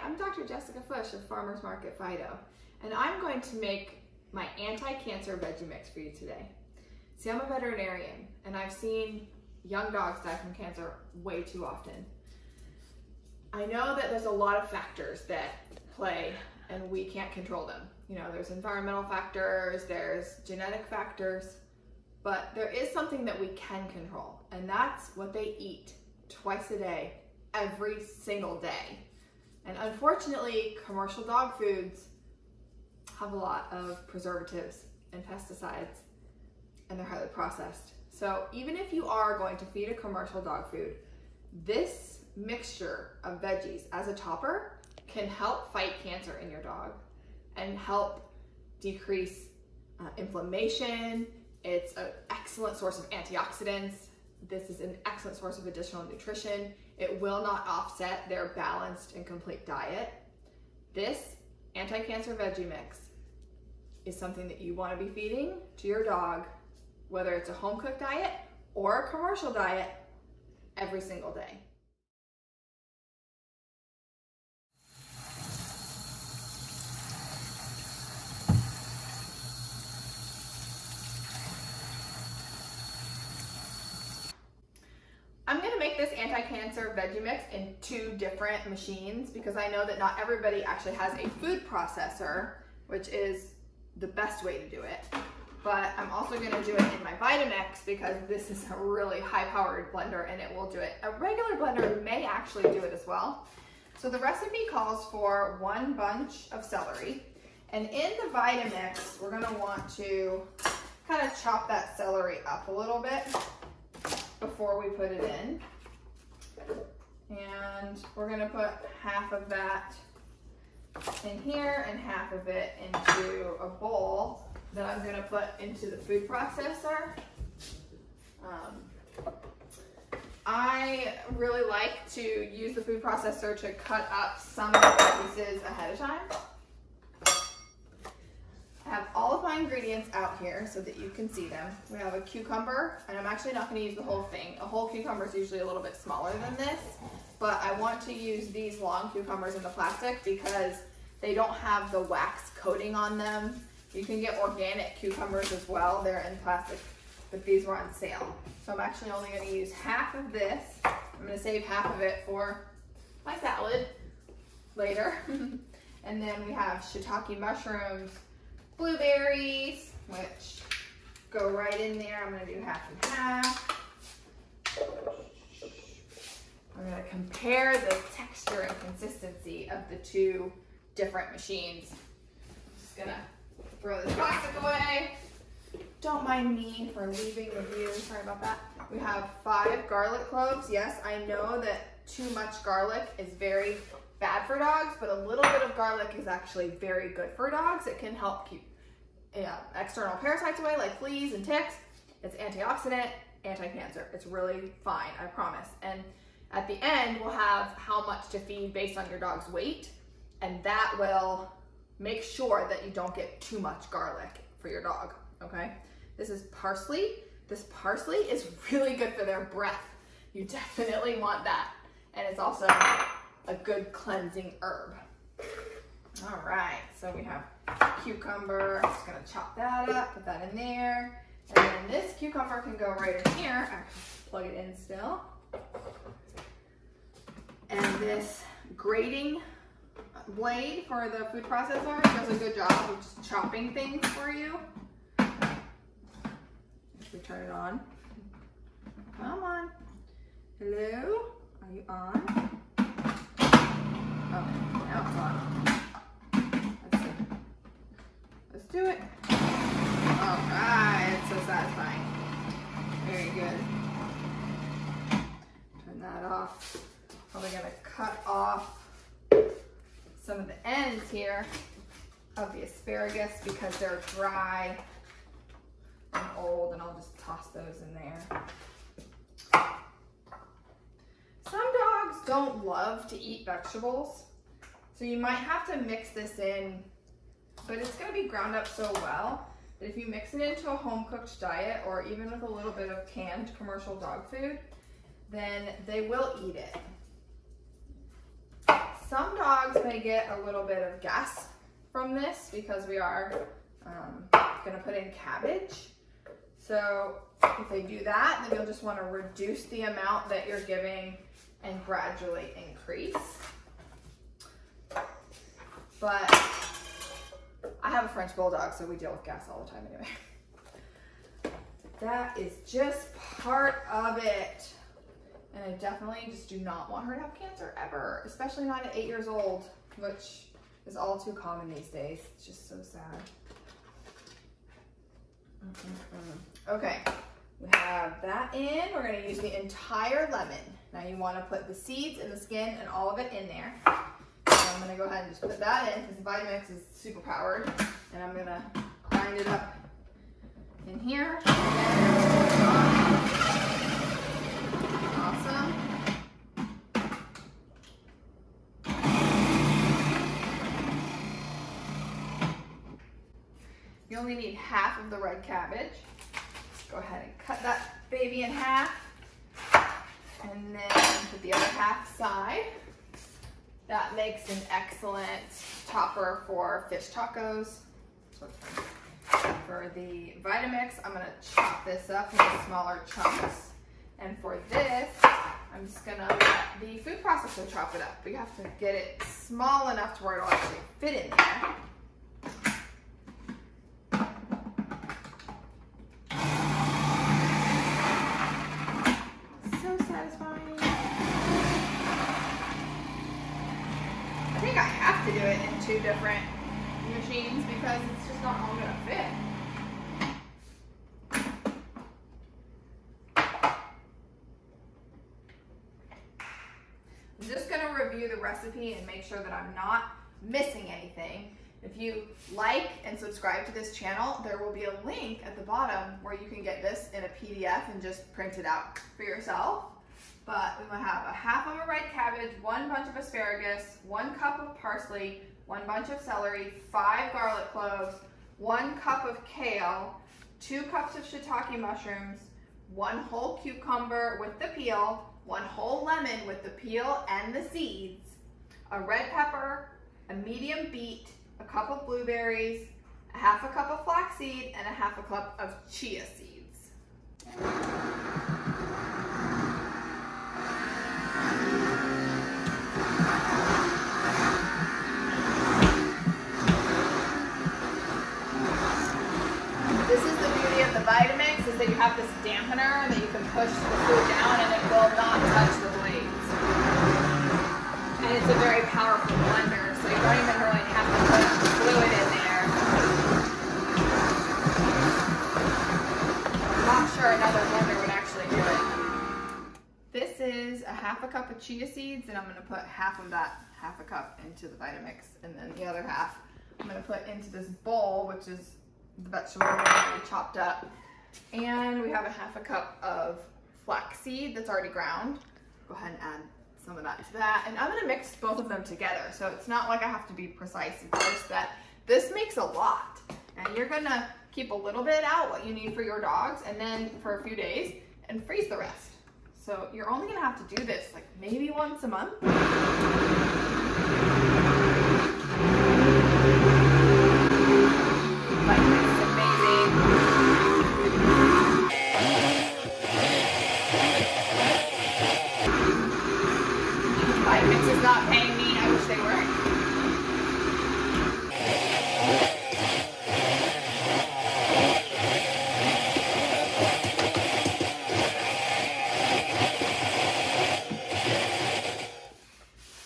I'm Dr. Jessica Fush of Farmers Market Fido, and I'm going to make my anti-cancer veggie mix for you today. See, I'm a veterinarian, and I've seen young dogs die from cancer way too often. I know that there's a lot of factors that play, and we can't control them. You know, there's environmental factors, there's genetic factors, but there is something that we can control, and that's what they eat twice a day, every single day. And unfortunately, commercial dog foods have a lot of preservatives and pesticides, and they're highly processed. So even if you are going to feed a commercial dog food, this mixture of veggies as a topper can help fight cancer in your dog and help decrease inflammation. It's an excellent source of antioxidants. This is an excellent source of additional nutrition. It will not offset their balanced and complete diet. This anti-cancer veggie mix is something that you want to be feeding to your dog, whether it's a home cooked diet or a commercial diet, every single day. I'm gonna make this anti-cancer veggie mix in 2 different machines because I know that not everybody actually has a food processor, which is the best way to do it. But I'm also gonna do it in my Vitamix because this is a really high-powered blender and it will do it. A regular blender may actually do it as well. So the recipe calls for 1 bunch of celery. And in the Vitamix, we're gonna want to kind of chop that celery up a little bit before we put it in. And we're gonna put half of that in here and half of it into a bowl that I'm gonna put into the food processor. I really like to use the food processor to cut up some of the pieces ahead of time. I have all of my ingredients out here so that you can see them. We have a cucumber, and I'm actually not going to use the whole thing. A whole cucumber is usually a little bit smaller than this, but I want to use these long cucumbers in the plastic because they don't have the wax coating on them. You can get organic cucumbers as well. They're in plastic, but these were on sale. So I'm actually only going to use half of this. I'm going to save half of it for my salad later. And then we have shiitake mushrooms, blueberries, which go right in there. I'm gonna do half and half. I'm gonna compare the texture and consistency of the 2 different machines. Just gonna throw this plastic away. Don't mind me for leaving the view, sorry about that. We have 5 garlic cloves. Yes, I know that too much garlic is very bad for dogs, but a little bit of garlic is actually very good for dogs. It can help keep external parasites away like fleas and ticks. It's antioxidant, anti-cancer. It's really fine, I promise. And at the end, we'll have how much to feed based on your dog's weight, and that will make sure that you don't get too much garlic for your dog, okay? This is parsley. This parsley is really good for their breath. You definitely want that. And it's also a good cleansing herb. All right, so we have cucumber. I'm just gonna chop that up, put that in there. And then this cucumber can go right in here. Actually, plug it in still. And this grating blade for the food processor does a good job of just chopping things for you. If we turn it on. Come on. Hello? Are you on? Oh, now it's on. Let's see. Let's do it. All right, it's so satisfying. Very good. Turn that off. Probably gonna cut off some of the ends here of the asparagus because they're dry and old, and I'll just toss those in there. Some dogs don't love to eat vegetables, so you might have to mix this in, but it's gonna be ground up so well that if you mix it into a home-cooked diet or even with a little bit of canned commercial dog food, then they will eat it. Some dogs may get a little bit of gas from this because we are gonna put in cabbage. So if they do that, then you'll just want to reduce the amount that you're giving and gradually increase. But I have a French bulldog, so we deal with gas all the time anyway. That is just part of it. And I definitely just do not want her to have cancer ever, especially not at 8 years old, which is all too common these days. It's just so sad. Okay, we have that in. We're going to use the entire lemon. Now you want to put the seeds and the skin and all of it in there. So I'm going to go ahead and just put that in because the Vitamix is super powered. And I'm going to grind it up in here. Awesome. You only need half of the red cabbage. Just go ahead and cut that baby in half. And then put the other half aside. That makes an excellent topper for fish tacos. For the Vitamix, I'm gonna chop this up into smaller chunks. And for this, I'm just gonna let the food processor chop it up. But you have to get it small enough to where it'll actually fit in there. So satisfying. I think I have to do it in 2 different machines because it's just not all gonna fit. I'm just gonna review the recipe and make sure that I'm not missing anything. If you like and subscribe to this channel, there will be a link at the bottom where you can get this in a PDF and just print it out for yourself. But we will have a half of a red cabbage, 1 bunch of asparagus, 1 cup of parsley, 1 bunch of celery, 5 garlic cloves, 1 cup of kale, 2 cups of shiitake mushrooms, 1 whole cucumber with the peel, 1 whole lemon with the peel and the seeds, a red pepper, a medium beet, a cup of blueberries, a half a cup of flaxseed, and a half a cup of chia seeds. This is the beauty of the Vitamix, is that you have this dampener that you can push the food down and it will not touch the blades. And it's a very powerful blender, so you don't even really have to put fluid in there. I'm not sure another blender would actually do it. This is a half a cup of chia seeds, and I'm going to put half of that, half a cup, into the Vitamix, and then the other half I'm going to put into this bowl, which is the vegetable already chopped up. And we have a half a cup of flaxseed that's already ground. Go ahead and add some of that to that. And I'm gonna mix both of them together. So it's not like I have to be precise. It's just that this makes a lot. And you're gonna keep a little bit out, what you need for your dogs, and then for a few days, and freeze the rest. So you're only gonna have to do this like maybe once a month. But it's amazing. Vitamix is not paying me. I wish they were.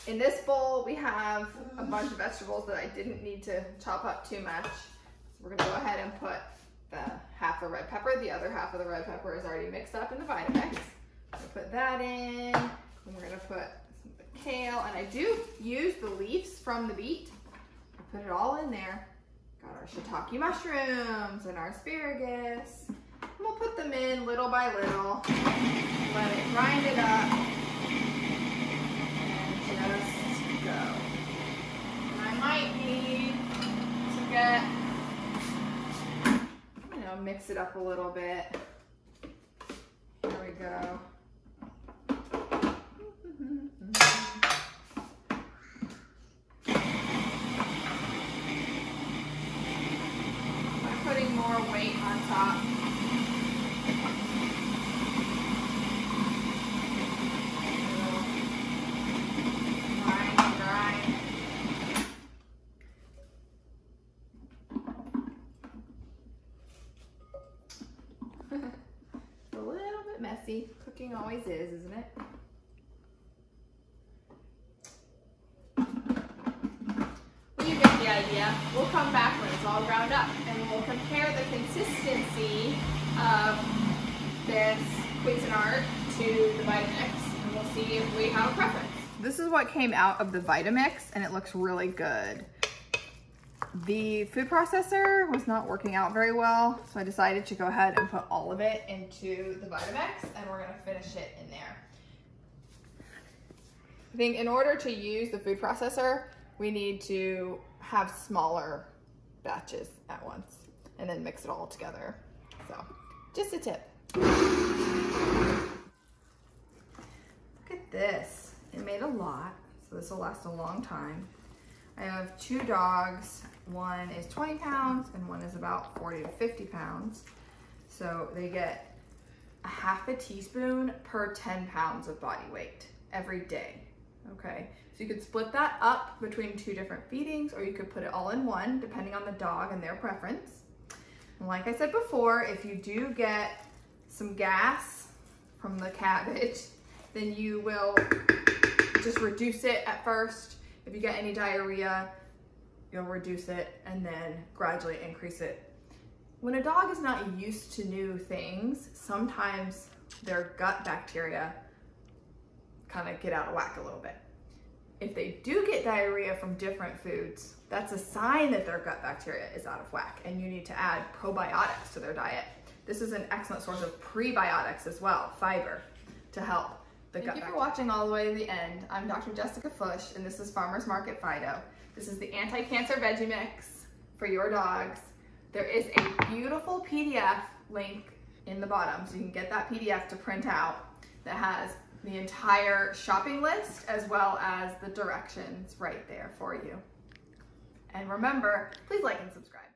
In this bowl, we have a bunch of vegetables that I didn't need to chop up too much. So we're gonna go ahead and put the half of red pepper. The other half of the red pepper is already mixed up in the Vitamix. I'm gonna put that in, and we're gonna put some of the kale, and I do use the leaves from the beet. I put it all in there. Got our shiitake mushrooms and our asparagus. And we'll put them in little by little. Let it grind it up. And just go. And I might need to get, you know, mix it up a little bit. There we go. And top. Grind. A little bit messy. Cooking always is, isn't it? You get the idea. We'll come back when it's all ground up and we'll compare the consistency of this Cuisinart to the Vitamix and we'll see if we have a preference. This is what came out of the Vitamix and it looks really good. The food processor was not working out very well, so I decided to go ahead and put all of it into the Vitamix and we're gonna finish it in there. I think in order to use the food processor, we need to have smaller batches at once and then mix it all together. So, just a tip. Look at this. It made a lot, so this will last a long time. I have 2 dogs. One is 20 pounds and one is about 40 to 50 pounds. So they get a half a teaspoon per 10 pounds of body weight every day. Okay, so you could split that up between 2 different feedings or you could put it all in one depending on the dog and their preference. And like I said before, if you do get some gas from the cabbage, then you will just reduce it at first. If you get any diarrhea, you'll reduce it and then gradually increase it. When a dog is not used to new things, sometimes their gut bacteria kind of get out of whack a little bit. If they do get diarrhea from different foods, that's a sign that their gut bacteria is out of whack and you need to add probiotics to their diet. This is an excellent source of prebiotics as well, fiber, to help the gut bacteria. Thank you for watching all the way to the end. I'm Dr. Jessica Fush and this is Farmers Market Fido. This is the Anti-Cancer Veggie Mix for your dogs. There is a beautiful PDF link in the bottom so you can get that PDF to print out that has the entire shopping list as well as the directions right there for you. And remember, please like and subscribe.